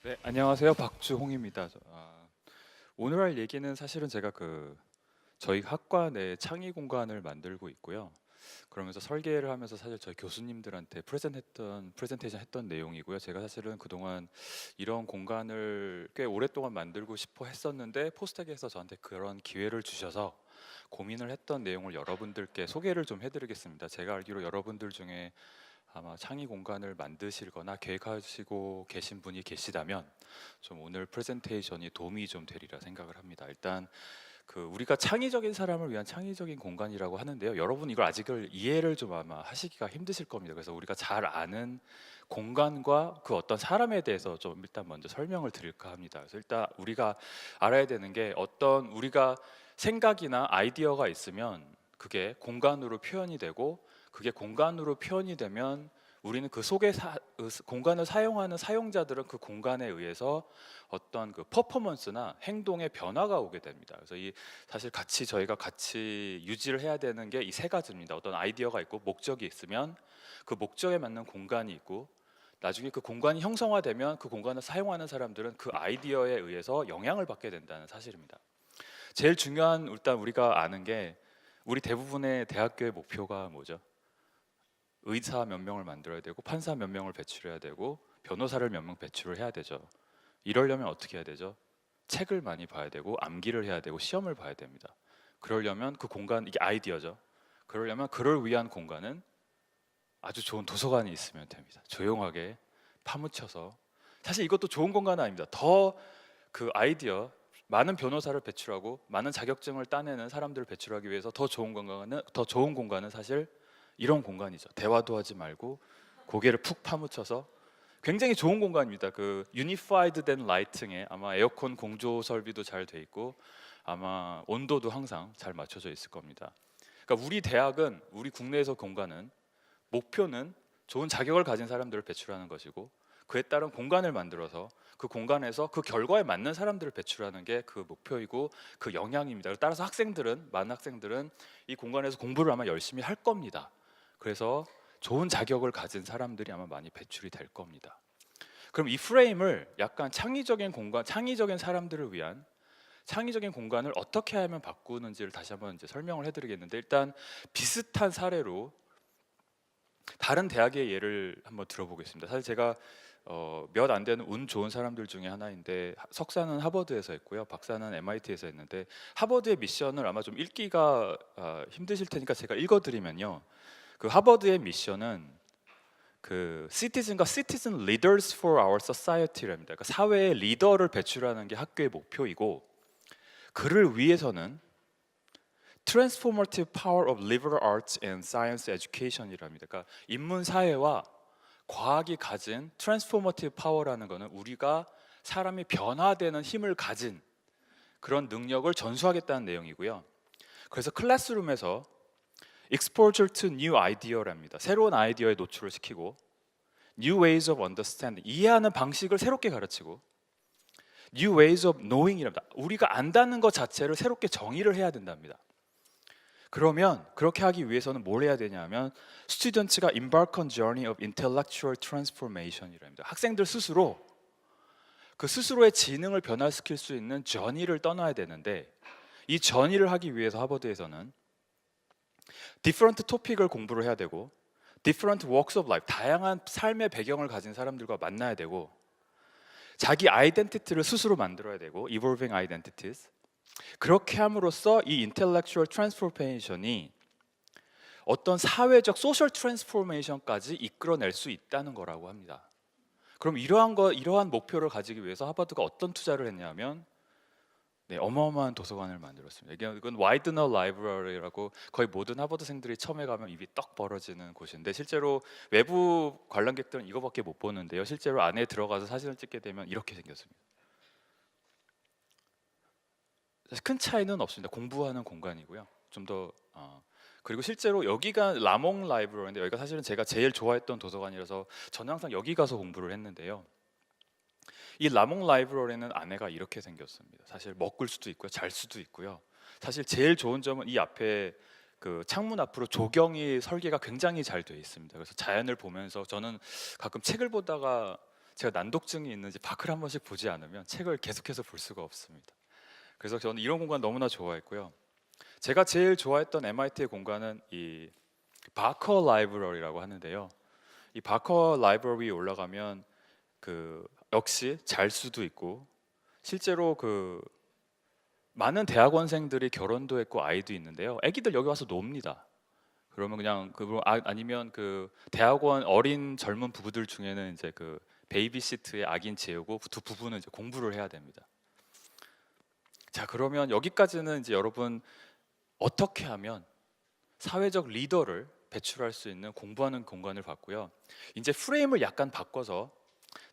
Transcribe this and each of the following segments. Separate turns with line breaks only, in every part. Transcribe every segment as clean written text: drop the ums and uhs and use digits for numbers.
네, 안녕하세요. 박주홍입니다. 오늘 할 얘기는 사실은 제가 저희 학과 내 창의 공간을 만들고 있고요. 그러면서 설계를 하면서 사실 저희 교수님들한테 프레젠테이션 했던 내용이고요. 제가 사실은 그동안 이런 공간을 꽤 오랫동안 만들고 싶어 했었는데 포스텍에서 저한테 그런 기회를 주셔서 고민을 했던 내용을 여러분들께 소개를 좀 해드리겠습니다. 제가 알기로 여러분들 중에 아마 창의 공간을 만드시거나 계획하시고 계신 분이 계시다면 좀 오늘 프레젠테이션이 도움이 좀 되리라 생각을 합니다. 일단 우리가 창의적인 사람을 위한 창의적인 공간이라고 하는데요. 여러분 이걸 아직을 이해를 좀 아마 하시기가 힘드실 겁니다. 그래서 우리가 잘 아는 공간과 그 어떤 사람에 대해서 좀 일단 먼저 설명을 드릴까 합니다. 그래서 일단 우리가 알아야 되는 게 어떤 우리가 생각이나 아이디어가 있으면 그게 공간으로 표현이 되고 그게 공간으로 표현이 되면 우리는 그 속에 공간을 사용하는 사용자들은 그 공간에 의해서 어떤 그 퍼포먼스나 행동의 변화가 오게 됩니다. 그래서 이 사실 저희가 같이 유지를 해야 되는 게 이 세 가지입니다. 어떤 아이디어가 있고 목적이 있으면 그 목적에 맞는 공간이 있고 나중에 그 공간이 형성화되면 그 공간을 사용하는 사람들은 그 아이디어에 의해서 영향을 받게 된다는 사실입니다. 제일 중요한 일단 우리가 아는 게 우리 대부분의 대학교의 목표가 뭐죠? 의사 몇 명을 만들어야 되고 판사 몇 명을 배출해야 되고 변호사를 몇 명 배출을 해야 되죠. 이러려면 어떻게 해야 되죠? 책을 많이 봐야 되고 암기를 해야 되고 시험을 봐야 됩니다. 그러려면 그 공간, 이게 아이디어죠. 그러려면 그를 위한 공간은 아주 좋은 도서관이 있으면 됩니다. 조용하게 파묻혀서. 사실 이것도 좋은 공간은 아닙니다. 더 그 아이디어, 많은 변호사를 배출하고 많은 자격증을 따내는 사람들을 배출하기 위해서 더 좋은 공간은 사실 이런 공간이죠. 대화도 하지 말고 고개를 푹 파묻혀서 굉장히 좋은 공간입니다. 그 유니파이드 된 라이팅에 아마 에어컨 공조 설비도 잘 돼 있고 아마 온도도 항상 잘 맞춰져 있을 겁니다. 그러니까 우리 대학은, 우리 국내에서 공간은 목표는 좋은 자격을 가진 사람들을 배출하는 것이고 그에 따른 공간을 만들어서 그 공간에서 그 결과에 맞는 사람들을 배출하는 게 그 목표이고 그 영향입니다. 따라서 많은 학생들은 이 공간에서 공부를 아마 열심히 할 겁니다. 그래서 좋은 자격을 가진 사람들이 아마 많이 배출이 될 겁니다. 그럼 이 프레임을 약간 창의적인 공간, 창의적인 사람들을 위한 창의적인 공간을 어떻게 하면 바꾸는지를 다시 한번 이제 설명을 해드리겠는데, 일단 비슷한 사례로 다른 대학의 예를 한번 들어보겠습니다. 사실 제가 몇 안 되는 운 좋은 사람들 중에 하나인데 석사는 하버드에서 했고요, 박사는 MIT에서 했는데 하버드의 미션을 아마 좀 읽기가 힘드실 테니까 제가 읽어드리면요. 그 하버드의 미션은 그 시티즌과 시티즌 리더스 for our society랍니다. 그러니까 사회의 리더를 배출하는 게 학교의 목표이고 그를 위해서는 transformative power of liberal arts and science education이랍니다. 그러니까 인문 사회와 과학이 가진 transformative power라는 것은 우리가 사람이 변화되는 힘을 가진 그런 능력을 전수하겠다는 내용이고요. 그래서 클래스룸에서 exposure to new idea랍니다. 새로운 아이디어에 노출을 시키고 new ways of understanding, 이해하는 방식을 새롭게 가르치고 new ways of knowing이랍니다. 우리가 안다는 것 자체를 새롭게 정의를 해야 된답니다. 그러면 그렇게 하기 위해서는 뭘 해야 되냐면 스튜던츠가 embark on journey of intellectual transformation이랍니다. 학생들 스스로 그 스스로의 지능을 변화시킬 수 있는 journey를 떠나야 되는데 이 journey를 하기 위해서 하버드에서는 different topic을 공부를 해야 되고 different walks of life, 다양한 삶의 배경을 가진 사람들과 만나야 되고 자기 아이덴티티를 스스로 만들어야 되고 evolving identities. 그렇게 함으로써 이 intellectual transformation이 어떤 사회적 social transformation까지 이끌어낼 수 있다는 거라고 합니다. 그럼 이러한 목표를 가지기 위해서 하버드가 어떤 투자를 했냐면 어마어마한 도서관을 만들었습니다. 이건 와이드너 라이브러리라고 거의 모든 하버드생들이 처음에 가면 입이 떡 벌어지는 곳인데 실제로 외부 관람객들은 이거밖에 못 보는데요. 실제로 안에 들어가서 사진을 찍게 되면 이렇게 생겼습니다. 큰 차이는 없습니다. 공부하는 공간이고요. 그리고 실제로 여기가 라몽 라이브러리인데 여기가 사실은 제가 제일 좋아했던 도서관이라서 저는 항상 여기 가서 공부를 했는데요. 이 라몽 라이브러리는 안에가 이렇게 생겼습니다. 사실 먹을 수도 있고요, 잘 수도 있고요. 사실 제일 좋은 점은 이 앞에 그 창문 앞으로 조경이 설계가 굉장히 잘 되어 있습니다. 그래서 자연을 보면서 저는 가끔 책을 보다가 제가 난독증이 있는지 밖을 한 번씩 보지 않으면 책을 계속해서 볼 수가 없습니다. 그래서 저는 이런 공간 너무나 좋아했고요. 제가 제일 좋아했던 MIT의 공간은 이 바커 라이브러리라고 하는데요. 이 바커 라이브러리에 올라가면 그 역시 잘 수도 있고 실제로 그 많은 대학원생들이 결혼도 했고 아이도 있는데요. 아기들 여기 와서 놉니다. 그러면 그냥 아니면 그 대학원 어린 젊은 부부들 중에는 이제 그 베이비시트에 아기는 재우고 두 부부는 이제 공부를 해야 됩니다. 자, 그러면 여기까지는 이제 여러분 어떻게 하면 사회적 리더를 배출할 수 있는 공부하는 공간을 봤고요. 이제 프레임을 약간 바꿔서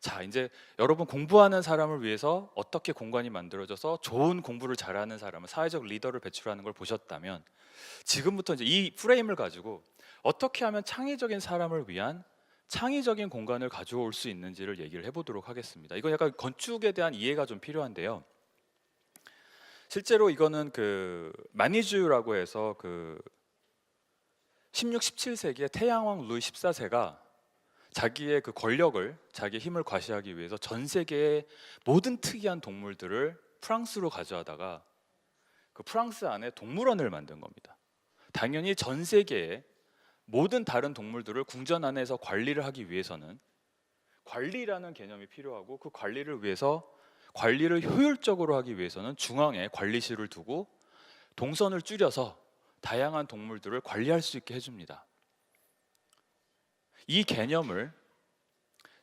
자, 이제 여러분 공부하는 사람을 위해서 어떻게 공간이 만들어져서 좋은 공부를 잘하는 사람을 사회적 리더를 배출하는 걸 보셨다면 지금부터 이제 이 프레임을 가지고 어떻게 하면 창의적인 사람을 위한 창의적인 공간을 가져올 수 있는지를 얘기를 해보도록 하겠습니다. 이거 약간 건축에 대한 이해가 좀 필요한데요. 실제로 이거는 그 마니주라고 해서 그 16, 17세기에 태양왕 루이 14세가 자기의 그 권력을, 자기의 힘을 과시하기 위해서 전 세계의 모든 특이한 동물들을 프랑스로 가져다가 그 프랑스 안에 동물원을 만든 겁니다. 당연히 전 세계의 모든 다른 동물들을 궁전 안에서 관리를 하기 위해서는 관리라는 개념이 필요하고 그 관리를 위해서 관리를 효율적으로 하기 위해서는 중앙에 관리실을 두고 동선을 줄여서 다양한 동물들을 관리할 수 있게 해줍니다. 이 개념을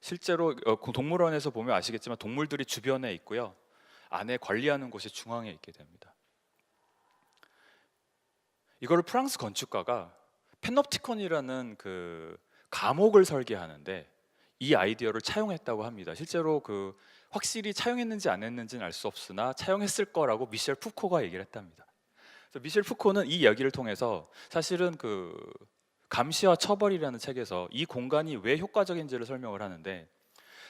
실제로 동물원에서 보면 아시겠지만 동물들이 주변에 있고요. 안에 관리하는 곳이 중앙에 있게 됩니다. 이거를 프랑스 건축가가 페놉티콘이라는 그 감옥을 설계하는데 이 아이디어를 차용했다고 합니다. 실제로 그 확실히 차용했는지 안 했는지는 알 수 없으나 차용했을 거라고 미셸 푸코가 얘기를 했답니다. 그래서 미셸 푸코는 이 이야기를 통해서 사실은 그 감시와 처벌이라는 책에서 이 공간이 왜 효과적인지를 설명을 하는데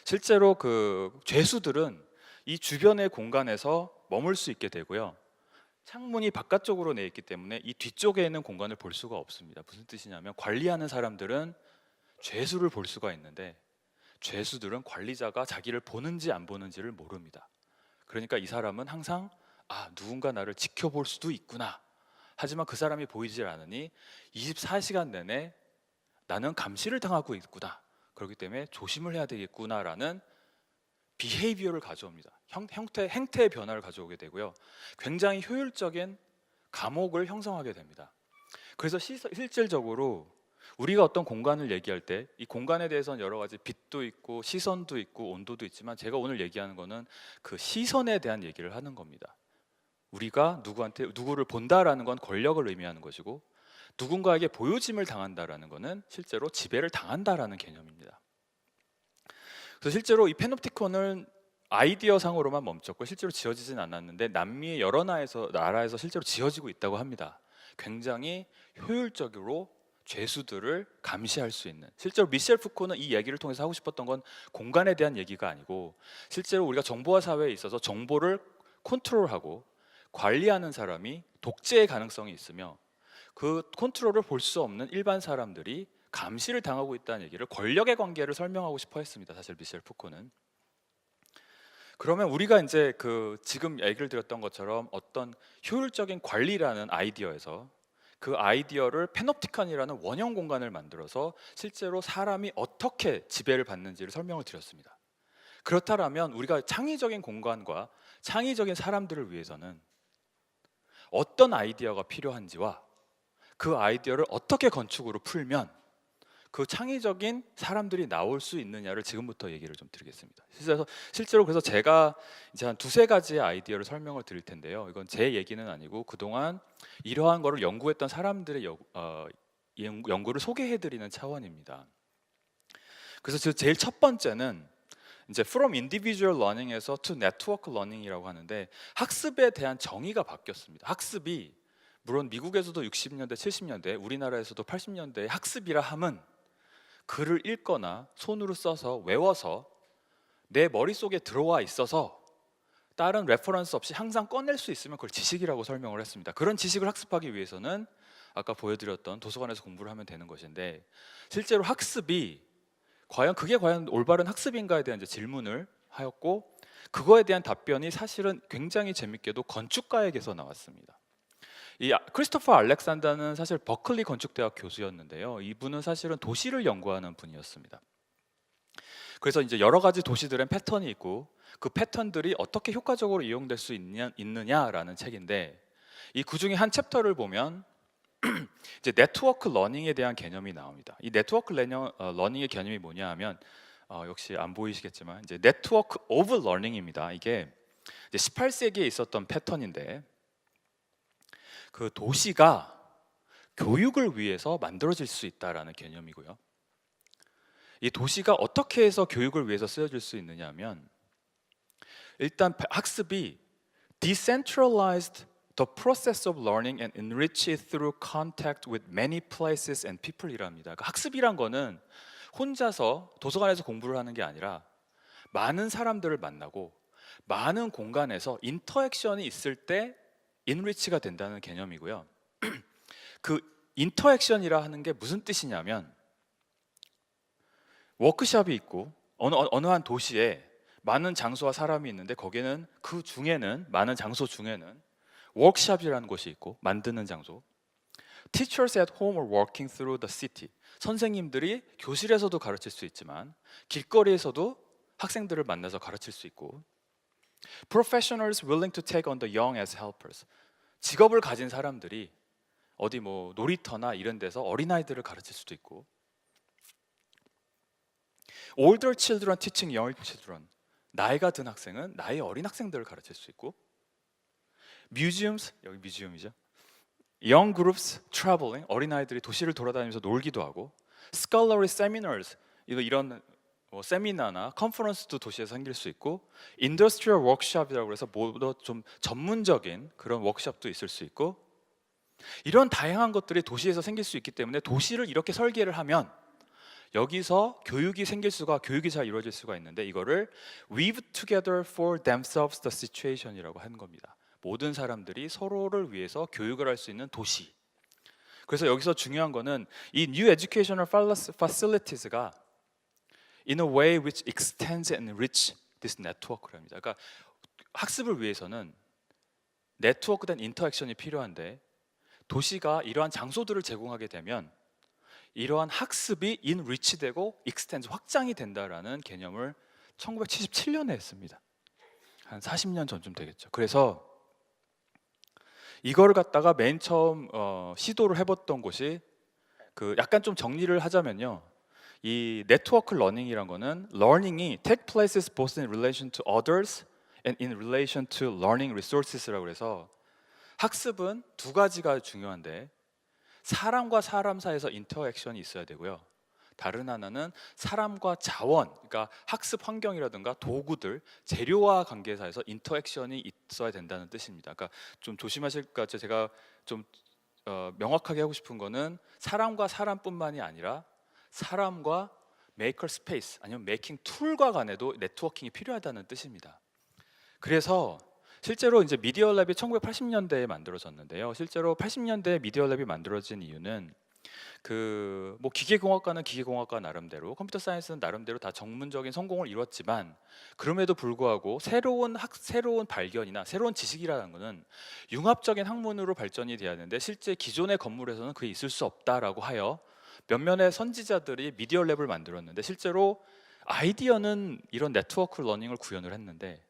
실제로 그 죄수들은 이 주변의 공간에서 머물 수 있게 되고요. 창문이 바깥쪽으로 내 있기 때문에 이 뒤쪽에 있는 공간을 볼 수가 없습니다. 무슨 뜻이냐면 관리하는 사람들은 죄수를 볼 수가 있는데 죄수들은 관리자가 자기를 보는지 안 보는지를 모릅니다. 그러니까 이 사람은 항상 누군가 나를 지켜볼 수도 있구나. 하지만 그 사람이 보이질 않으니 24시간 내내 나는 감시를 당하고 있구나. 그렇기 때문에 조심을 해야 되겠구나라는 비헤이비어를 가져옵니다. 행태의 변화를 가져오게 되고요. 굉장히 효율적인 감옥을 형성하게 됩니다. 그래서 실질적으로 우리가 어떤 공간을 얘기할 때 이 공간에 대해서는 여러 가지 빛도 있고 시선도 있고 온도도 있지만 제가 오늘 얘기하는 거는 그 시선에 대한 얘기를 하는 겁니다. 우리가 누구를 본다라는 건 권력을 의미하는 것이고 누군가에게 보여짐을 당한다라는 것은 실제로 지배를 당한다라는 개념입니다. 그래서 실제로 이 페놉티콘은 아이디어상으로만 멈췄고 실제로 지어지진 않았는데 남미의 여러 나라에서 실제로 지어지고 있다고 합니다. 굉장히 효율적으로 죄수들을 감시할 수 있는, 실제로 미셸 푸코는 이 얘기를 통해서 하고 싶었던 건 공간에 대한 얘기가 아니고 실제로 우리가 정보화 사회에 있어서 정보를 컨트롤하고 관리하는 사람이 독재의 가능성이 있으며 그 컨트롤을 볼 수 없는 일반 사람들이 감시를 당하고 있다는 얘기를, 권력의 관계를 설명하고 싶어 했습니다. 사실 미셸 푸코는. 그러면 우리가 이제 그 지금 얘기를 드렸던 것처럼 어떤 효율적인 관리라는 아이디어에서 그 아이디어를 페놉티콘이라는 원형 공간을 만들어서 실제로 사람이 어떻게 지배를 받는지를 설명을 드렸습니다. 그렇다면 우리가 창의적인 공간과 창의적인 사람들을 위해서는 어떤 아이디어가 필요한지와 그 아이디어를 어떻게 건축으로 풀면 그 창의적인 사람들이 나올 수 있느냐를 지금부터 얘기를 좀 드리겠습니다. 실제로 그래서 제가 이제 한 두세 가지의 아이디어를 설명을 드릴 텐데요. 이건 제 얘기는 아니고 그동안 이러한 거를 연구했던 사람들의 연구를 소개해드리는 차원입니다. 그래서 제일 첫 번째는 이제 From Individual Learning에서 To Network Learning이라고 하는데 학습에 대한 정의가 바뀌었습니다. 학습이 물론 미국에서도 60년대, 70년대, 우리나라에서도 80년대에 학습이라 함은 글을 읽거나 손으로 써서 외워서 내 머릿속에 들어와 있어서 다른 레퍼런스 없이 항상 꺼낼 수 있으면 그걸 지식이라고 설명을 했습니다. 그런 지식을 학습하기 위해서는 아까 보여드렸던 도서관에서 공부를 하면 되는 것인데 실제로 학습이 그게 과연 올바른 학습인가에 대한 이제 질문을 하였고, 그거에 대한 답변이 사실은 굉장히 재밌게도 건축가에게서 나왔습니다. 크리스토퍼 알렉산더는 사실 버클리 건축대학 교수였는데요. 이분은 사실은 도시를 연구하는 분이었습니다. 그래서 이제 여러 가지 도시들엔 패턴이 있고 그 패턴들이 어떻게 효과적으로 이용될 수 있느냐라는 책인데, 이 그중에 한 챕터를 보면 이제 네트워크 러닝에 대한 개념이 나옵니다. 이 네트워크 러닝의 개념이 뭐냐 하면 역시 안 보이시겠지만 이제 네트워크 오브 러닝입니다. 이게 이제 18세기에 있었던 패턴인데, 그 도시가 교육을 위해서 만들어질 수 있다라는 개념이고요. 이 도시가 어떻게 해서 교육을 위해서 쓰여질 수 있느냐 하면, 일단 학습이 decentralized the process of learning and enrich it through contact with many places and people이랍니다. 그러니까 학습이란 거는 혼자서 도서관에서 공부를 하는 게 아니라 많은 사람들을 만나고 많은 공간에서 인터액션이 있을 때 enrich가 된다는 개념이고요. 그 인터액션이라 하는 게 무슨 뜻이냐면, 워크숍이 있고 어느 한 도시에 많은 장소와 사람이 있는데 거기는 그 중에는 많은 장소 중에는 워크숍이라는 곳이 있고 만드는 장소, Teachers at home are walking through the city. 선생님들이 교실에서도 가르칠 수 있지만 길거리에서도 학생들을 만나서 가르칠 수 있고, Professionals willing to take on the young as helpers. 직업을 가진 사람들이 어디 뭐 놀이터나 이런 데서 어린아이들을 가르칠 수도 있고, Older children teaching young children. 나이가 든 학생은 나이 어린 학생들을 가르칠 수 있고, Museums, 여기 뮤지엄이죠. Young groups traveling, 어린아이들이 도시를 돌아다니면서 놀기도 하고, Scholarly seminars, 이런 세미나나 컨퍼런스도 도시에서 생길 수 있고, Industrial workshop이라고 해서 뭐더 좀 전문적인 그런 워크숍도 있을 수 있고, 이런 다양한 것들이 도시에서 생길 수 있기 때문에 도시를 이렇게 설계를 하면 여기서 교육이 잘 이루어질 수가 있는데, 이거를 weave together for themselves the situation이라고 하는 겁니다. 모든 사람들이 서로를 위해서 교육을 할 수 있는 도시. 그래서 여기서 중요한 거는 이 new educational facilities가 in a way which extends and enrich this network랍니다. 그러니까 학습을 위해서는 네트워크된 인터액션이 필요한데, 도시가 이러한 장소들을 제공하게 되면 이러한 학습이 enrich되고 extend, 확장이 된다라는 개념을 1977년에 했습니다. 한 40년 전쯤 되겠죠. 그래서 이거를 갖다가 맨 처음 시도를 해봤던 곳이, 그 약간 좀 정리를 하자면요, 이 네트워크 러닝이란 거는 learning이 take places both in relation to others and in relation to learning resources라고 해서, 학습은 두 가지가 중요한데 사람과 사람 사이에서 인터액션이 있어야 되고요, 다른 하나는 사람과 자원, 그러니까 학습 환경이라든가 도구들, 재료와 관계사에서 인터액션이 있어야 된다는 뜻입니다. 그러니까 좀 조심하실 것 같아요. 제가 좀 명확하게 하고 싶은 거는 사람과 사람뿐만이 아니라 사람과 메이커 스페이스 아니면 메이킹 툴과 간에도 네트워킹이 필요하다는 뜻입니다. 그래서 실제로 이제 미디어 랩이 1980년대에 만들어졌는데요. 실제로 80년대에 미디어 랩이 만들어진 이유는 그 뭐 기계공학과는 기계공학과 나름대로, 컴퓨터 사이언스는 나름대로 다 전문적인 성공을 이뤘지만, 그럼에도 불구하고 새로운 발견이나 새로운 지식이라는 것은 융합적인 학문으로 발전이 돼야 하는데 실제 기존의 건물에서는 그게 있을 수 없다라고 하여 몇몇의 선지자들이 미디어 랩을 만들었는데, 실제로 아이디어는 이런 네트워크 러닝을 구현을 했는데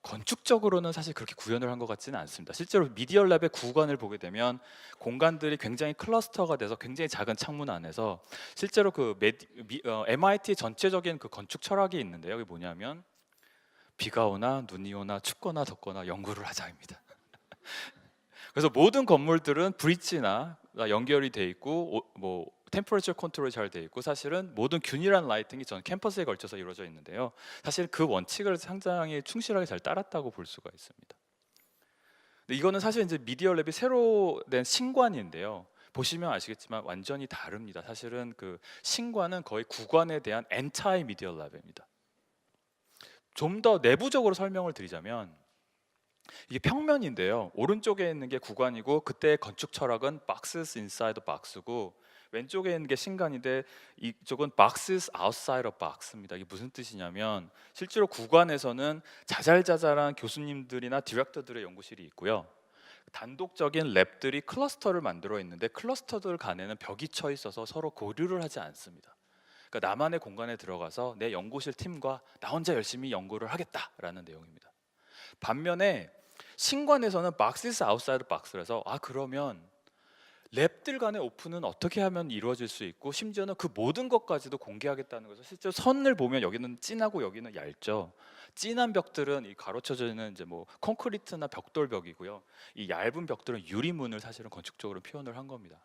건축적으로는 사실 그렇게 구현을 한 것 같지는 않습니다. 실제로 미디어 랩의 구간을 보게 되면 공간들이 굉장히 클러스터가 돼서 굉장히 작은 창문 안에서 실제로 그 MIT 전체적인 그 건축 철학이 있는데요. 그게 뭐냐면 비가 오나 눈이 오나 춥거나 덥거나 연구를 하자입니다. 그래서 모든 건물들은 브릿지나 연결이 돼 있고 뭐 템퍼레처 컨트롤이 잘 돼 있고, 사실은 모든 균일한 라이팅이 전 캠퍼스에 걸쳐서 이루어져 있는데요. 사실 그 원칙을 상당히 충실하게 잘 따랐다고 볼 수가 있습니다. 근데 이거는 사실 이제 미디어 랩이 새로 낸 신관인데요. 보시면 아시겠지만 완전히 다릅니다. 사실은 그 신관은 거의 구관에 대한 엔타이 미디어 랩입니다. 좀 더 내부적으로 설명을 드리자면, 이게 평면인데요. 오른쪽에 있는 게 구관이고, 그때 건축 철학은 boxes inside box고, 왼쪽에 있는 게 신관인데 이쪽은 boxes outside of box입니다. 이게 무슨 뜻이냐면 실제로 구관에서는 자잘자잘한 교수님들이나 디렉터들의 연구실이 있고요. 단독적인 랩들이 클러스터를 만들어 있는데 클러스터들 간에는 벽이 쳐 있어서 서로 교류를 하지 않습니다. 그러니까 나만의 공간에 들어가서 내 연구실 팀과 나 혼자 열심히 연구를 하겠다라는 내용입니다. 반면에 신관에서는 boxes outside box라서 그러면 랩들 간의 오픈은 어떻게 하면 이루어질 수 있고 심지어는 그 모든 것까지도 공개하겠다는 거죠. 실제로 선을 보면 여기는 진하고 여기는 얇죠. 진한 벽들은 이 가로쳐져 있는 이제 뭐 콘크리트나 벽돌벽이고요. 이 얇은 벽들은 유리문을 사실은 건축적으로 표현을 한 겁니다.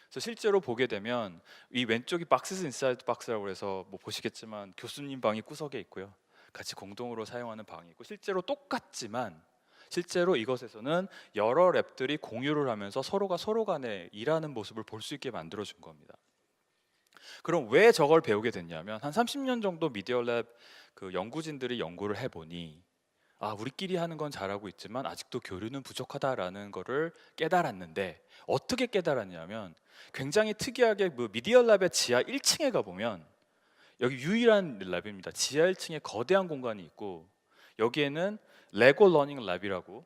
그래서 실제로 보게 되면 이 왼쪽이 박스스 인사이드 박스라고 해서 뭐 보시겠지만 교수님 방이 구석에 있고요. 같이 공동으로 사용하는 방이 있고 실제로 똑같지만 실제로 이것에서는 여러 랩들이 공유를 하면서 서로가 서로 간에 일하는 모습을 볼 수 있게 만들어 준 겁니다. 그럼 왜 저걸 배우게 됐냐면 한 30년 정도 미디어 랩 그 연구진들이 연구를 해보니 우리끼리 하는 건 잘하고 있지만 아직도 교류는 부족하다라는 거를 깨달았는데 어떻게 깨달았냐면 굉장히 특이하게 그 미디어 랩의 지하 1층에 가보면 여기 유일한 랩입니다. 지하 1층에 거대한 공간이 있고 여기에는 레고 러닝 랩이라고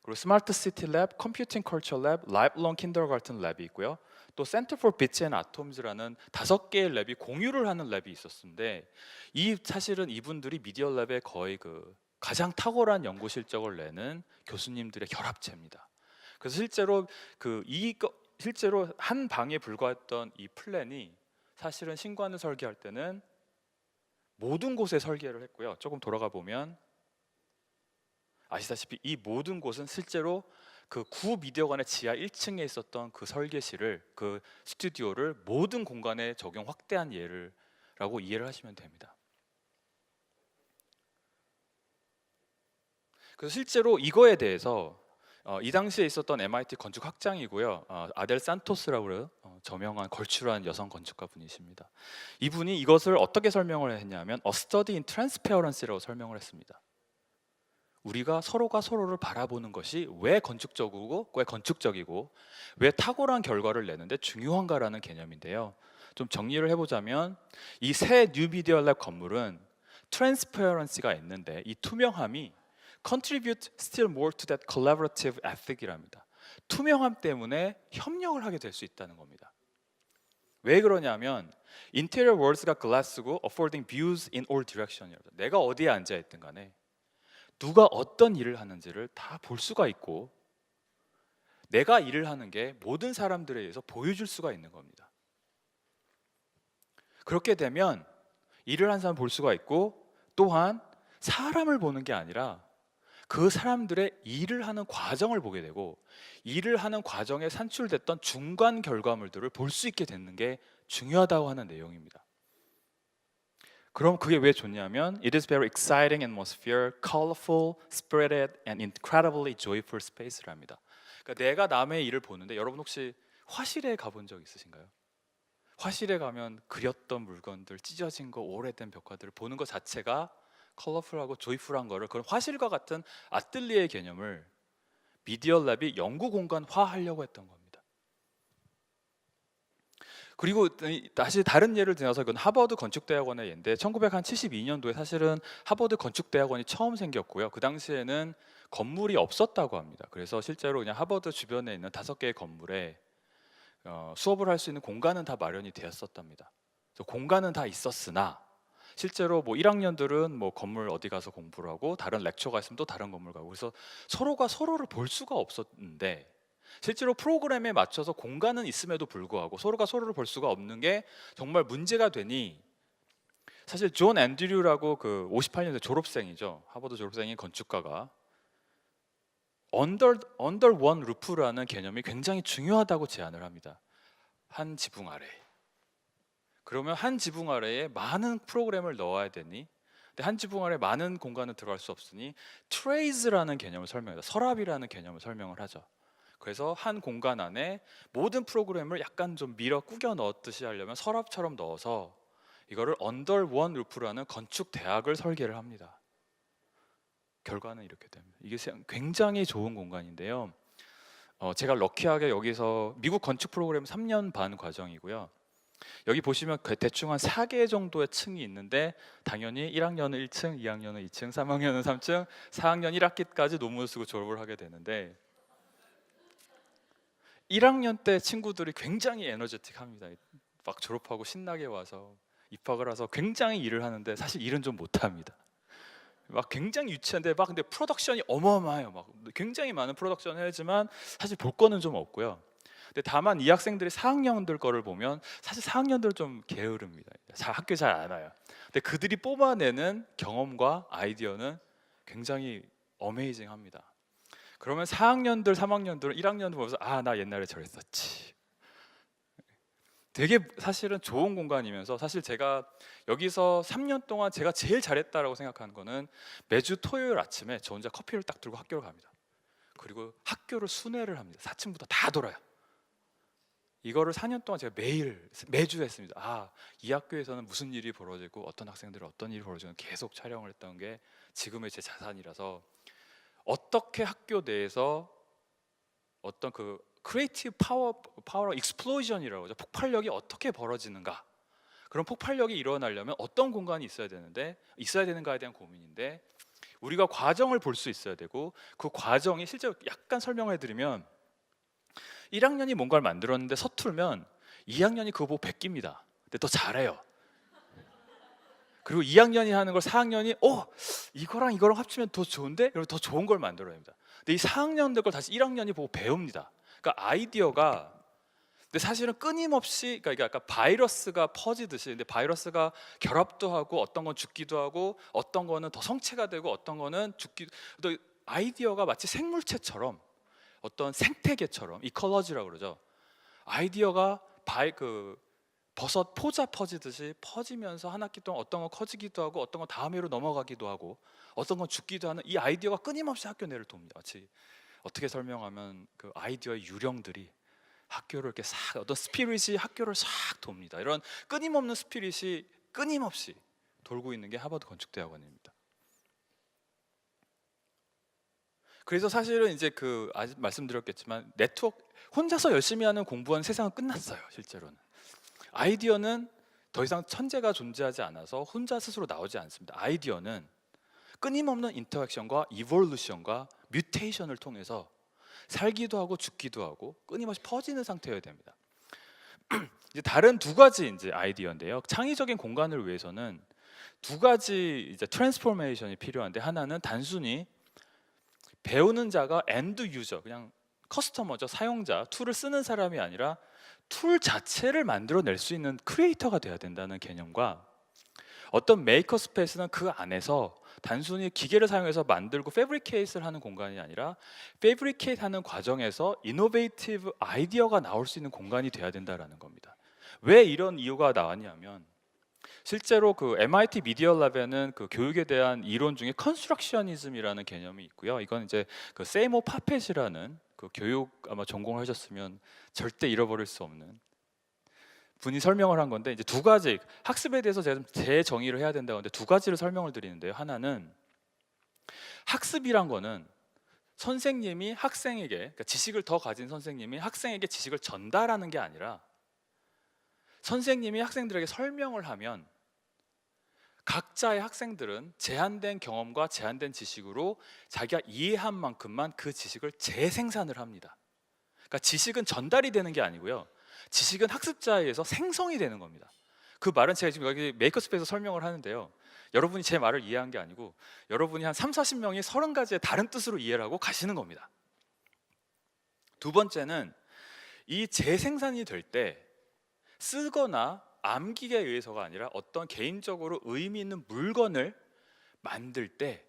그리고 스마트 시티 랩, 컴퓨팅 컬처 랩, 라이프롱 킨더가튼 랩이 있고요. 또 센터 포 비츠 앤 아톰즈라는 5개의 랩이 공유를 하는 랩이 있었는데 사실은 이분들이 미디어 랩의 거의 그 가장 탁월한 연구 실적을 내는 교수님들의 결합체입니다. 그래서 실제로 한 방에 불과했던 이 플랜이 사실은 신관을 설계할 때는 모든 곳에 설계를 했고요. 조금 돌아가 보면 아시다시피 이 모든 곳은 실제로 그 구 미디어관의 지하 1층에 있었던 그 설계실을 그 스튜디오를 모든 공간에 적용 확대한 예라고 이해를 하시면 됩니다. 그래서 실제로 이거에 대해서 이 당시에 있었던 MIT 건축 학장이고요. 아델 산토스라고 그래요. 저명한 걸출한 여성 건축가 분이십니다. 이분이 이것을 어떻게 설명을 했냐면 A Study in Transparency라고 설명을 했습니다. 우리가 서로가 서로를 바라보는 것이 왜 건축적이고 왜 탁월한 결과를 내는데 중요한가라는 개념인데요. 좀 정리를 해보자면 이 새 뉴미디어 랩 건물은 트랜스페어런시가 있는데 이 투명함이 contribute still more to that collaborative ethic이랍니다. 투명함 때문에 협력을 하게 될 수 있다는 겁니다. 왜 그러냐면 인테리어 월스가 글라스고 affording views in all direction이랍니다. 내가 어디에 앉아 있든 간에 누가 어떤 일을 하는지를 다 볼 수가 있고 내가 일을 하는 게 모든 사람들에 의해서 보여줄 수가 있는 겁니다. 그렇게 되면 일을 한 사람 볼 수가 있고 또한 사람을 보는 게 아니라 그 사람들의 일을 하는 과정을 보게 되고 일을 하는 과정에 산출됐던 중간 결과물들을 볼 수 있게 되는 게 중요하다고 하는 내용입니다. 그럼 그게 왜 좋냐면 It is very exciting atmosphere, colorful, spirited, and incredibly joyful space랍니다. 그러니까 내가 남의 일을 보는데 여러분 혹시 화실에 가본 적 있으신가요? 화실에 가면 그렸던 물건들, 찢어진 거, 오래된 벽화들을 보는 것 자체가 컬러풀하고 조이풀한 거를 그런 화실과 같은 아틀리에 개념을 미디어 랩이 연구 공간화하려고 했던 겁니다. 그리고 다시 다른 예를 들어서 이건 하버드 건축대학원의 예인데 1972년도에 사실은 하버드 건축대학원이 처음 생겼고요. 그 당시에는 건물이 없었다고 합니다. 그래서 실제로 그냥 하버드 주변에 있는 5개의 건물에 수업을 할 수 있는 공간은 다 마련이 되었었답니다. 그래서 공간은 다 있었으나 실제로 뭐 1학년들은 뭐 건물 어디 가서 공부를 하고 다른 렉처가 있으면 또 다른 건물 가고 그래서 서로가 서로를 볼 수가 없었는데 실제로 프로그램에 맞춰서 공간은 있음에도 불구하고 서로가 서로를 볼 수가 없는 게 정말 문제가 되니 사실 존 앤드류라고 그 58년대 졸업생이죠. 하버드 졸업생인 건축가가 under one roof라는 개념이 굉장히 중요하다고 제안을 합니다. 한 지붕 아래. 그러면 한 지붕 아래에 많은 프로그램을 넣어야 되니 근데 한 지붕 아래 많은 공간을 들어갈 수 없으니 트레이즈라는 개념을 설명해요. 서랍이라는 개념을 설명을 하죠. 그래서 한 공간 안에 모든 프로그램을 약간 좀 밀어 꾸겨 넣었듯이 하려면 서랍처럼 넣어서 이거를 언더 원 루프라는 건축 대학을 설계를 합니다. 결과는 이렇게 됩니다. 이게 굉장히 좋은 공간인데요. 제가 럭키하게 여기서 미국 건축 프로그램 3년 반 과정이고요. 여기 보시면 대충 한 4개 정도의 층이 있는데 당연히 1학년은 1층, 2학년은 2층, 3학년은 3층, 4학년 1학기까지 논문을 쓰고 졸업을 하게 되는데 1학년 때 친구들이 굉장히 에너제틱합니다. 막 졸업하고 신나게 와서 입학을 해서 굉장히 일을 하는데 사실 일은 좀 못합니다. 막 굉장히 유치한데 막 근데 프로덕션이 어마어마해요. 막 굉장히 많은 프로덕션을 하지만 사실 볼 거는 좀 없고요. 근데 다만 이 학생들이 4학년들 거를 보면 사실 4학년들 좀 게으릅니다. 학교 잘 안 와요. 근데 그들이 뽑아내는 경험과 아이디어는 굉장히 어메이징합니다. 그러면 4학년들, 3학년들은 1학년들 보면서 아, 나 옛날에 저랬었지. 되게 사실은 좋은 공간이면서 사실 제가 여기서 3년 동안 제가 제일 잘했다라고 생각하는 거는 매주 토요일 아침에 저 혼자 커피를 딱 들고 학교를 갑니다. 그리고 학교를 순회를 합니다. 4층부터 다 돌아요. 이거를 4년 동안 제가 매주 했습니다. 아, 이 학교에서는 무슨 일이 벌어지고 어떤 학생들은 어떤 일이 벌어지는 계속 촬영을 했던 게 지금의 제 자산이라서 어떻게 학교 내에서 어떤 그 크리에이티브 파워 익스플로전이라고 하죠. 폭발력이 어떻게 벌어지는가? 그런 폭발력이 일어나려면 어떤 공간이 있어야 되는가에 대한 고민인데 우리가 과정을 볼 수 있어야 되고 그 과정이 실제로 약간 설명을 해드리면 1학년이 뭔가를 만들었는데 서툴면 2학년이 그거 보고 베낍니다. 근데 더 잘해요. 그리고 2학년이 하는 걸 4학년이 이거랑 이거랑 합치면 더 좋은데? 그리고 더 좋은 걸 만들어야 합니다. 근데 이 4학년들 걸 다시 1학년이 보고 배웁니다. 그러니까 아이디어가 근데 사실은 끊임없이 그러니까 약간 바이러스가 퍼지듯이 근데 바이러스가 결합도 하고 어떤 건 죽기도 하고 어떤 거는 더 성체가 되고 어떤 거는 죽기도 또 아이디어가 마치 생물체처럼 어떤 생태계처럼 이컬러지라고 그러죠. 아이디어가 버섯 포자 퍼지듯이 퍼지면서 한 학기 동안 어떤 건 커지기도 하고 어떤 건 다음 해로 넘어가기도 하고 어떤 건 죽기도 하는 이 아이디어가 끊임없이 학교 내를 돕니다. 마치 어떻게 설명하면 그 아이디어의 유령들이 학교를 이렇게 싹 어떤 스피릿이 학교를 싹 돕니다. 이런 끊임없는 스피릿이 끊임없이 돌고 있는 게 하버드 건축대학원입니다. 그래서 사실은 이제 아직 말씀드렸겠지만 네트워크 혼자서 열심히 하는 공부하는 세상은 끝났어요. 실제로는 아이디어는 더 이상 천재가 존재하지 않아서 혼자 스스로 나오지 않습니다. 아이디어는 끊임없는 인터랙션과 이볼루션과 뮤테이션을 통해서 살기도 하고 죽기도 하고 끊임없이 퍼지는 상태여야 됩니다. 이제 다른 두 가지 이제 아이디어인데요. 창의적인 공간을 위해서는 두 가지 이제 트랜스포메이션이 필요한데 하나는 단순히 배우는 자가 엔드 유저 그냥 커스터머죠. 사용자 툴을 쓰는 사람이 아니라 툴 자체를 만들어낼 수 있는 크리에이터가 돼야 된다는 개념과 어떤 메이커 스페이스는 그 안에서 단순히 기계를 사용해서 만들고 패브리케이트를 하는 공간이 아니라 패브리케이트 하는 과정에서 이노베이티브 아이디어가 나올 수 있는 공간이 돼야 된다는 겁니다. 왜 이런 이유가 나왔냐면 실제로 그 MIT 미디어 랩에는 그 교육에 대한 이론 중에 컨스트럭셔니즘이라는 개념이 있고요. 이건 이제 그 세이모 파펫이라는 그 교육 아마 전공하셨으면 절대 잃어버릴 수 없는 분이 설명을 한 건데 이제 두 가지 학습에 대해서 제가 좀 재정의를 해야 된다고 하는데 두 가지를 설명을 드리는데요. 하나는 학습이란 거는 선생님이 학생에게 그러니까 지식을 더 가진 선생님이 학생에게 지식을 전달하는 게 아니라 선생님이 학생들에게 설명을 하면 각자의 학생들은 제한된 경험과 제한된 지식으로 자기가 이해한 만큼만 그 지식을 재생산을 합니다. 그러니까 지식은 전달이 되는 게 아니고요. 지식은 학습자에 의해서 생성이 되는 겁니다. 그 말은 제가 지금 여기 메이커스페이스에서 설명을 하는데요. 여러분이 제 말을 이해한 게 아니고 여러분이 한 3, 40명이 30가지의 다른 뜻으로 이해를 하고 가시는 겁니다. 두 번째는 이 재생산이 될 때 쓰거나 암기에 의해서가 아니라 어떤 개인적으로 의미 있는 물건을 만들 때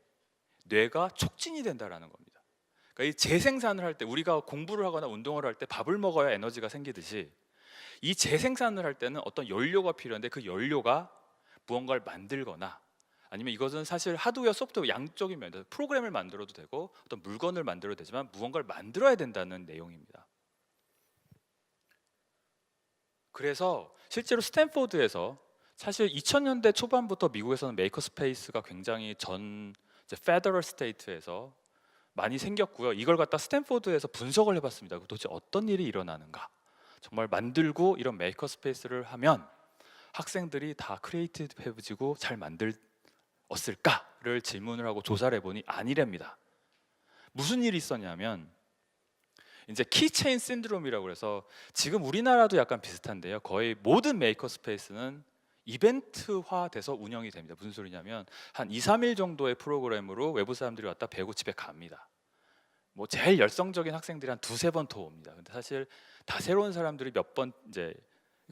뇌가 촉진이 된다는 겁니다. 그러니까 이 재생산을 할 때 우리가 공부를 하거나 운동을 할 때 밥을 먹어야 에너지가 생기듯이 이 재생산을 할 때는 어떤 연료가 필요한데 그 연료가 무언가를 만들거나 아니면 이것은 사실 하드웨어, 소프트웨어 양쪽인 면에서 프로그램을 만들어도 되고 어떤 물건을 만들어도 되지만 무언가를 만들어야 된다는 내용입니다. 그래서 실제로 스탠포드에서 사실 2000년대 초반부터 미국에서는 메이커 스페이스가 굉장히 페더럴 스테이트에서 많이 생겼고요. 이걸 갖다 스탠포드에서 분석을 해봤습니다. 도대체 어떤 일이 일어나는가? 정말 만들고 이런 메이커 스페이스를 하면 학생들이 다 크리에이티브해지고 잘 만들었을까를 질문을 하고 조사를 해보니 아니랍니다. 무슨 일이 있었냐면 이제 키체인 신드롬이라고 해서 지금 우리나라도 약간 비슷한데요. 거의 모든 메이커 스페이스는 이벤트화돼서 운영이 됩니다. 무슨 소리냐면 한 2, 3일 정도의 프로그램으로 외부 사람들이 왔다 배우고 집에 갑니다. 뭐 제일 열성적인 학생들이 한 두세 번 더 옵니다. 근데 사실 다 새로운 사람들이 몇 번 이제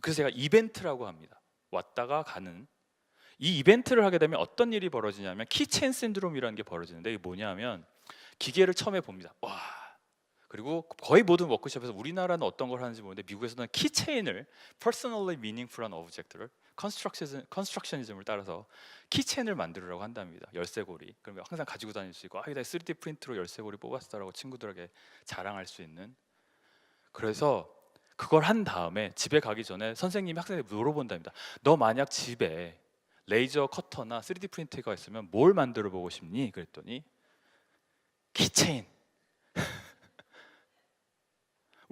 그래서 제가 이벤트라고 합니다. 왔다가 가는 이 이벤트를 하게 되면 어떤 일이 벌어지냐면 키체인 신드롬이라는 게 벌어지는데 이게 뭐냐면 기계를 처음에 봅니다. 와. 그리고 거의 모든 워크숍에서 우리나라는 어떤 걸 하는지 모르는데 미국에서는 키체인을 personally meaningful한 오브젝트를 컨스트럭셔니즘을 따라서 키체인을 만들으라고 한답니다. 열쇠고리. 그러면 항상 가지고 다닐 수 있고 나 3D 프린트로 열쇠고리 뽑았어라고 친구들에게 자랑할 수 있는. 그래서 그걸 한 다음에 집에 가기 전에 선생님이 학생에게 물어본답니다. 너 만약 집에 레이저 커터나 3D 프린터가 있으면 뭘 만들어 보고 싶니? 그랬더니 키체인.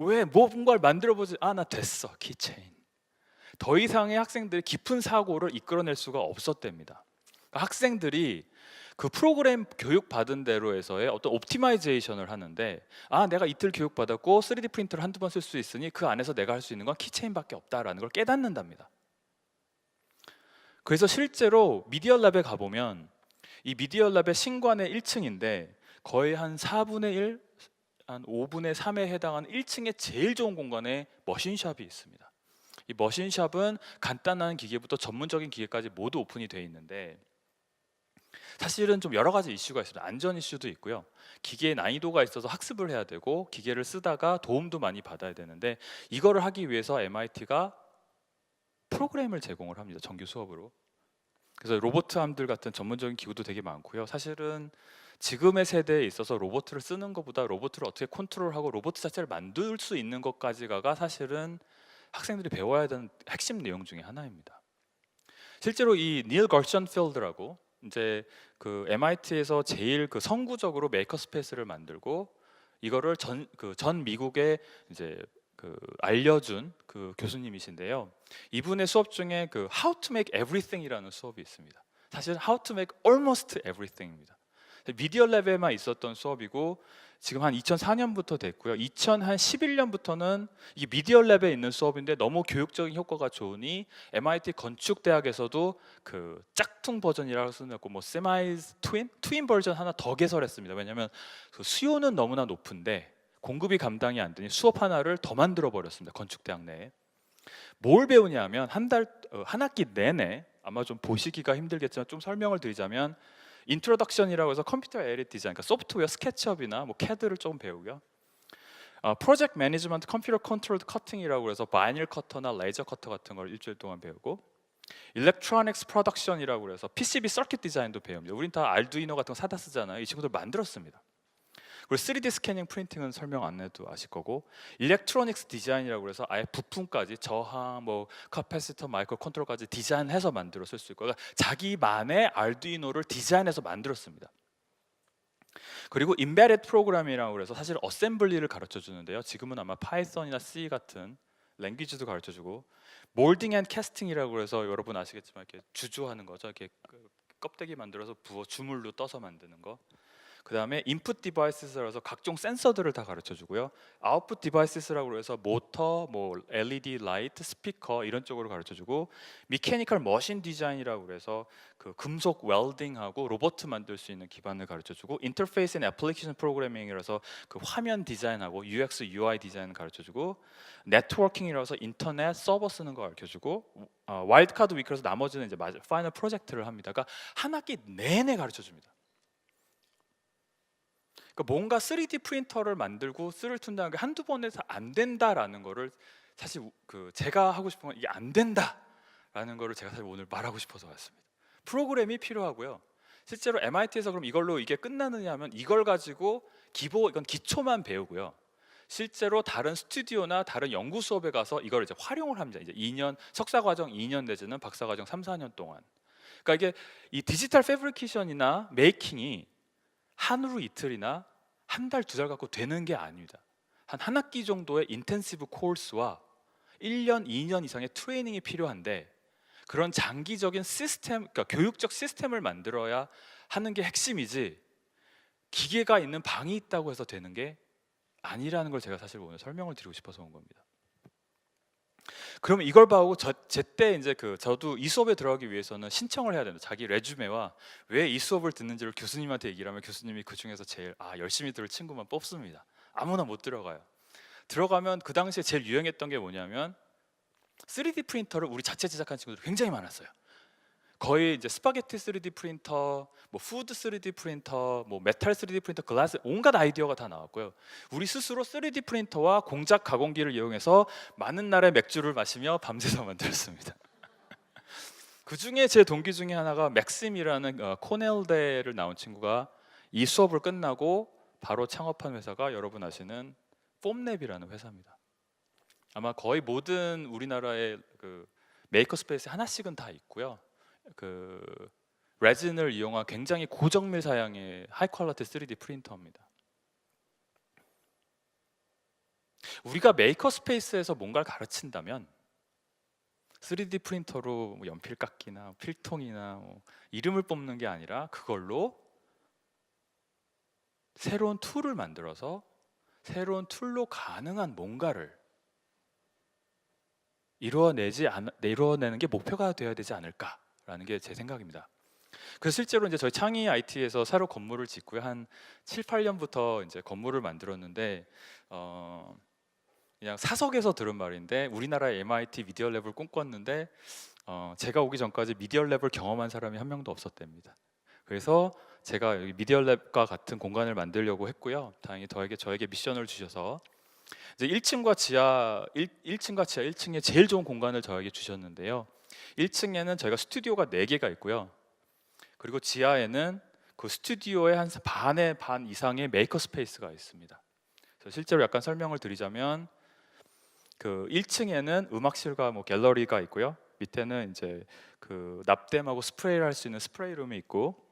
왜 뭔가를 만들어보지? 나 됐어, 키체인. 더 이상의 학생들이 깊은 사고를 이끌어낼 수가 없었답니다. 그러니까 학생들이 그 프로그램 교육 받은 대로에서의 어떤 옵티마이제이션을 하는데 내가 이틀 교육 받았고 3D 프린터를 한두 번 쓸 수 있으니 그 안에서 내가 할 수 있는 건 키체인밖에 없다라는 걸 깨닫는답니다. 그래서 실제로 미디어랩에 가보면 이 미디어랩의 신관의 1층인데 거의 한 4분의 1, 한 5분의 3에 해당하는 1층에 제일 좋은 공간에 머신샵이 있습니다. 이 머신샵은 간단한 기계부터 전문적인 기계까지 모두 오픈이 되어 있는데 사실은 좀 여러 가지 이슈가 있습니다. 안전 이슈도 있고요. 기계의 난이도가 있어서 학습을 해야 되고 기계를 쓰다가 도움도 많이 받아야 되는데 이거를 하기 위해서 MIT가 프로그램을 제공을 합니다. 정규 수업으로. 그래서 로봇함들 같은 전문적인 기구도 되게 많고요. 사실은 지금의 세대에 있어서 로봇을 쓰는 것보다 로봇을 어떻게 컨트롤하고 로봇 자체를 만들 수 있는 것까지가 사실은 학생들이 배워야 되는 핵심 내용 중에 하나입니다. 실제로 이 닐 걸션필드라고 이제 그 MIT에서 제일 그 선구적으로 메이커 스페이스를 만들고 이거를 전 미국에 이제 그 알려준 그 교수님이신데요. 이분의 수업 중에 그 How to Make Everything이라는 수업이 있습니다. 사실 How to Make Almost Everything입니다. 미디어랩에만 있었던 수업이고 지금 한 2004년부터 됐고요. 2011년부터는 이 미디어랩에 있는 수업인데 너무 교육적인 효과가 좋으니 MIT 건축대학에서도 그 짝퉁 버전이라고 쓰고 뭐 세마이 트윈 버전 하나 더 개설했습니다. 왜냐하면 그 수요는 너무나 높은데 공급이 감당이 안 되니 수업 하나를 더 만들어 버렸습니다. 건축대학 내에. 뭘 배우냐면 한 학기 내내 아마 좀 보시기가 힘들겠지만 좀 설명을 드리자면 인트로덕션이라고 해서 컴퓨터 에이드 디자인, 그러니까 소프트웨어 스케치업이나 뭐 CAD를 조금 배우고요. 프로젝트 매니지먼트 컴퓨터 컨트롤 커팅이라고 해서 바이닐 커터나 레이저 커터 같은 걸 일주일 동안 배우고 일렉트로닉스 프로덕션이라고 해서 PCB 서킷 디자인도 배웁니다. 우린 다 알두이노 같은 거 사다 쓰잖아요. 이 친구들 만들었습니다. 그리고 3D 스캐닝 프린팅은 설명 안 해도 아실 거고 일렉트로닉스 디자인이라고 해서 아예 부품까지 저항, 뭐 카패시터, 마이크로 컨트롤까지 디자인해서 만들어 쓸 수 있고 그러니까 자기만의 알두이노를 디자인해서 만들었습니다. 그리고 임베리드 프로그램이라고 해서 사실 어셈블리를 가르쳐 주는데요. 지금은 아마 파이썬이나 C 같은 랭귀지도 가르쳐 주고 몰딩 앤 캐스팅이라고 해서 여러분 아시겠지만 이렇게 주조하는 거죠. 이렇게 껍데기 만들어서 부어 주물로 떠서 만드는 거. 그 다음에 인풋 디바이스라서 각종 센서들을 다 가르쳐 주고요. 아웃풋 디바이스라고 해서 모터, 뭐 LED 라이트, 스피커 이런 쪽으로 가르쳐 주고 미케니컬 머신 디자인이라고 해서 그 금속 웰딩하고 로봇 만들 수 있는 기반을 가르쳐 주고 인터페이스 앤 애플리케이션 프로그래밍이라서 그 화면 디자인하고 UX, UI 디자인 가르쳐 주고 네트워킹이라서 인터넷 서버 쓰는 거 가르쳐 주고 와일드카드 위크에서 나머지는 이제 파이널 프로젝트를 합니다. 그러니까 한 학기 내내 가르쳐 줍니다. 그러니까 뭔가 3D 프린터를 만들고 쓸을 튼다는 게 한두 번에서 안 된다라는 거를 사실 그 제가 하고 싶은 건 이게 안 된다라는 거를 제가 사실 오늘 말하고 싶어서 왔습니다. 프로그램이 필요하고요. 실제로 MIT에서 그럼 이걸로 이게 끝나느냐 하면 이걸 가지고 이건 기초만 배우고요. 실제로 다른 스튜디오나 다른 연구 수업에 가서 이걸 이제 활용을 합니다. 이제 2년 석사 과정 2년 내지는 박사 과정 3, 4년 동안. 그러니까 이게 이 디지털 패브리케이션이나 메이킹이 하루 이틀이나 한 달, 두 달 갖고 되는 게 아닙니다. 한 학기 정도의 인텐시브 코र्스와 1년, 2년 이상의 트레이닝이 필요한데 그런 장기적인 시스템, 그러니까 교육적 시스템을 만들어야 하는 게 핵심이지 기계가 있는 방이 있다고 해서 되는 게 아니라는 걸 제가 사실 오늘 설명을 드리고 싶어서 온 겁니다. 그러면 이걸 봐오고 제때 이제 저도 이 수업에 들어가기 위해서는 신청을 해야 된다. 자기 레주메와 왜 이 수업을 듣는지를 교수님한테 얘기를 하면 교수님이 그 중에서 제일 열심히 들을 친구만 뽑습니다. 아무나 못 들어가요. 들어가면 그 당시에 제일 유행했던 게 뭐냐면 3D 프린터를 우리 자체 제작한 친구들이 굉장히 많았어요. 거의 이제 스파게티 3D 프린터, 뭐 푸드 3D 프린터, 뭐 메탈 3D 프린터, 글라스, 온갖 아이디어가 다 나왔고요. 우리 스스로 3D 프린터와 공작 가공기를 이용해서 많은 날의 맥주를 마시며 밤새서 만들었습니다. 그 중에 제 동기 중에 하나가 맥심이라는 코넬대를 나온 친구가 이 수업을 끝나고 바로 창업한 회사가 여러분 아시는 폼랩이라는 회사입니다. 아마 거의 모든 우리나라의 메이커 스페이스 하나씩은 다 있고요. 레진을 이용한 굉장히 고정밀 사양의 하이 퀄리티 3D 프린터입니다. 우리가 메이커 스페이스에서 뭔가를 가르친다면 3D 프린터로 뭐 연필 깎기나 필통이나 뭐 이름을 뽑는 게 아니라 그걸로 새로운 툴을 만들어서 새로운 툴로 가능한 뭔가를 이루어내는 게 목표가 되어야 되지 않을까라는 게 제 생각입니다. 그래서 실제로 이제 저희 창의 IT에서 새로 건물을 짓고요. 한 7, 8년부터 이제 건물을 만들었는데 그냥 사석에서 들은 말인데 우리나라의 MIT 미디어 랩을 꿈꿨는데 제가 오기 전까지 미디어 랩을 경험한 사람이 한 명도 없었답니다. 그래서 제가 여기 미디어 랩과 같은 공간을 만들려고 했고요. 다행히 저에게 미션을 주셔서 이제 1층과 지하 1층에 제일 좋은 공간을 저에게 주셨는데요. 1층에는 저희가 스튜디오가 4개가 있고요. 그리고 지하에는 그 스튜디오의 한 반의 반 이상의 메이커 스페이스가 있습니다. 그래서 실제로 약간 설명을 드리자면 1층에는 음악실과 뭐 갤러리가 있고요. 밑에는 이제 납땜하고 스프레이를 할 수 있는 스프레이 룸이 있고,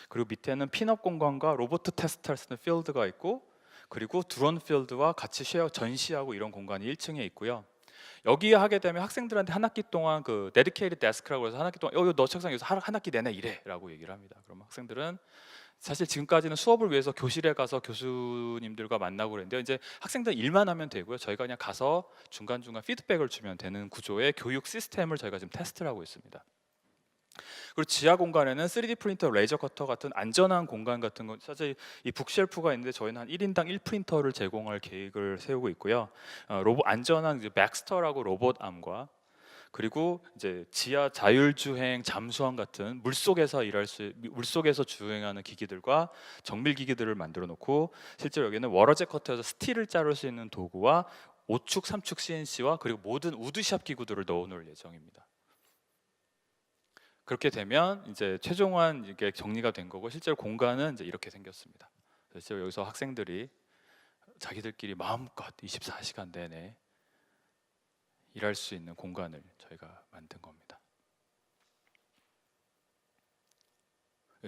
그리고 밑에는 핀업 공간과 로봇 테스트할 수 있는 필드가 있고, 그리고 드론 필드와 같이 전시하고 이런 공간이 1층에 있고요. 여기 하게 되면 학생들한테 한 학기 동안 데디케이티드 데스크라고 해서 한 학기 동안 너 책상에 서 한 학기 내내 일해라고 얘기를 합니다. 그럼 학생들은 사실 지금까지는 수업을 위해서 교실에 가서 교수님들과 만나고 그랬는데 이제 학생들 일만 하면 되고요. 저희가 그냥 가서 중간중간 피드백을 주면 되는 구조의 교육 시스템을 저희가 지금 테스트를 하고 있습니다. 그리고 지하 공간에는 3D 프린터, 레이저 커터 같은 안전한 공간 같은 건 사실 이 북쉘프가 있는데 저희는 한 1인당 1 프린터를 제공할 계획을 세우고 있고요. 안전한 맥스터라고 로봇 암과 그리고 이제 지하 자율주행 잠수함 같은 물속에서 주행하는 기기들과 정밀 기기들을 만들어 놓고 실제로 여기는 워러젯 커터에서 스틸을 자를 수 있는 도구와 5축, 3축 CNC와 그리고 모든 우드샵 기구들을 넣어 놓을 예정입니다. 그렇게 되면 이제 최종한 이게 정리가 된 거고 실제로 공간은 이제 이렇게 생겼습니다. 실제로 여기서 학생들이 자기들끼리 마음껏 24시간 내내 일할 수 있는 공간을 저희가 만든 겁니다.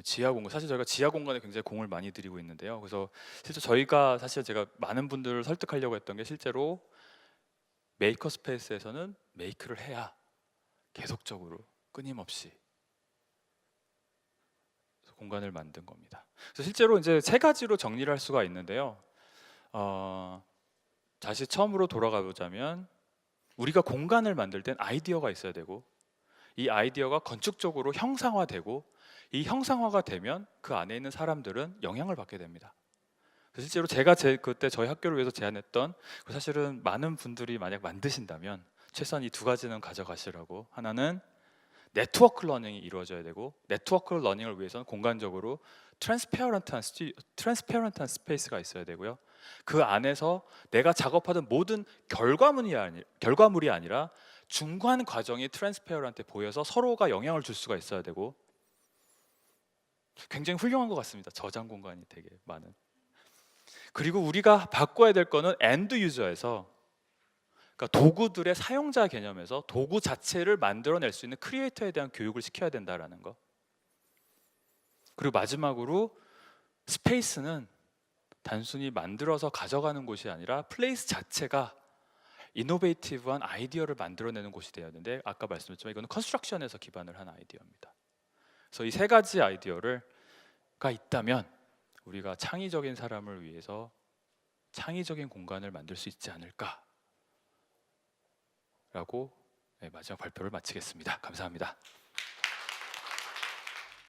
지하 공간, 사실 저희가 지하 공간에 굉장히 공을 많이 들이고 있는데요. 그래서 실제 사실 제가 많은 분들을 설득하려고 했던 게 실제로 메이커 스페이스에서는 메이크를 해야 계속적으로 끊임없이 공간을 만든 겁니다. 그래서 실제로 이제 3가지로 정리를 할 수가 있는데요. 다시 처음으로 돌아가 보자면 우리가 공간을 만들 땐 아이디어가 있어야 되고 이 아이디어가 건축적으로 형상화되고 이 형상화가 되면 그 안에 있는 사람들은 영향을 받게 됩니다. 실제로 제가 그때 저희 학교를 위해서 제안했던 사실은 많은 분들이 만약 만드신다면 최소한 이 2가지는 가져가시라고. 하나는 네트워크 러닝이 이루어져야 되고 네트워크 러닝을 위해서는 공간적으로 트랜스페어런트한 스페이스가 있어야 되고요. 그 안에서 내가 작업하던 모든 결과물이 아니라 중간 과정이 트랜스페어런트에 보여서 서로가 영향을 줄 수가 있어야 되고 굉장히 훌륭한 것 같습니다. 저장 공간이 되게 많은. 그리고 우리가 바꿔야 될 거는 엔드 유저에서 그러니까 도구들의 사용자 개념에서 도구 자체를 만들어낼 수 있는 크리에이터에 대한 교육을 시켜야 된다라는 거. 그리고 마지막으로 스페이스는 단순히 만들어서 가져가는 곳이 아니라 플레이스 자체가 이노베이티브한 아이디어를 만들어내는 곳이 되어야 되는데, 아까 말씀드렸지만 이거는 컨스트럭션에서 기반을 한 아이디어입니다. 그래서 이 세 가지 아이디어가 있다면 우리가 창의적인 사람을 위해서 창의적인 공간을 만들 수 있지 않을까라고 마지막 발표를 마치겠습니다. 감사합니다.